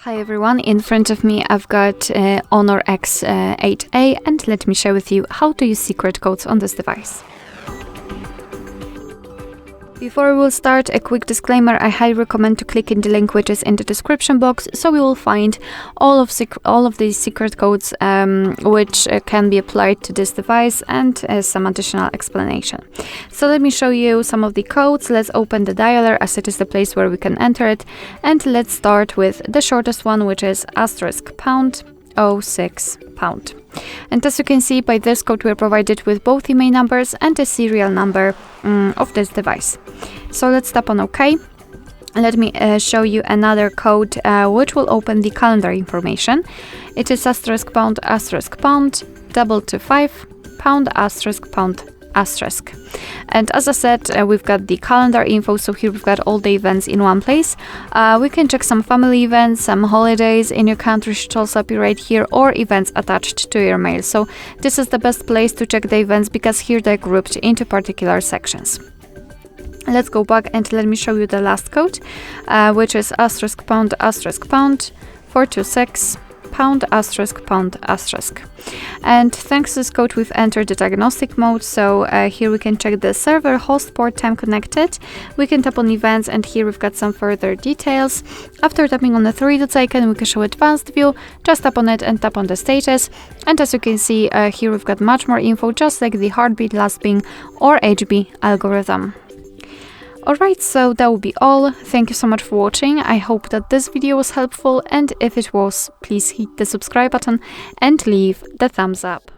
Hi everyone, in front of me I've got Honor X8A and let me share with you how to use secret codes on this device. Before we will start, a quick disclaimer: I highly recommend to click in the link which is in the description box, so we will find all of these secret codes which can be applied to this device and some additional explanation. So let me show you some of the codes. Let's open the dialer as it is the place where we can enter it, and let's start with the shortest one, which is *##06#. And as you can see, by this code we are provided with both the main numbers and the serial number of this device. So let's tap on OK. Let me show you another code which will open the calendar information. It is *###225 ####. And as I said, we've got the calendar info, so here we've got all the events in one place. We can check some family events, some holidays in your country should also be right here, or events attached to your mail. So this is the best place to check the events because here they're grouped into particular sections. Let's go back and let me show you the last code, which is *###426 ####. And thanks to this code we've entered the diagnostic mode, so here we can check the server, host, port, time connected. We can tap on events, and here we've got some further details. After tapping on the three dots icon, we can show advanced view. Just tap on it and tap on the status, and as you can see here we've got much more info, just like the heartbeat, last ping or HB algorithm. Alright, so that will be all. Thank you so much for watching. I hope that this video was helpful, and if it was, please hit the subscribe button and leave the thumbs up.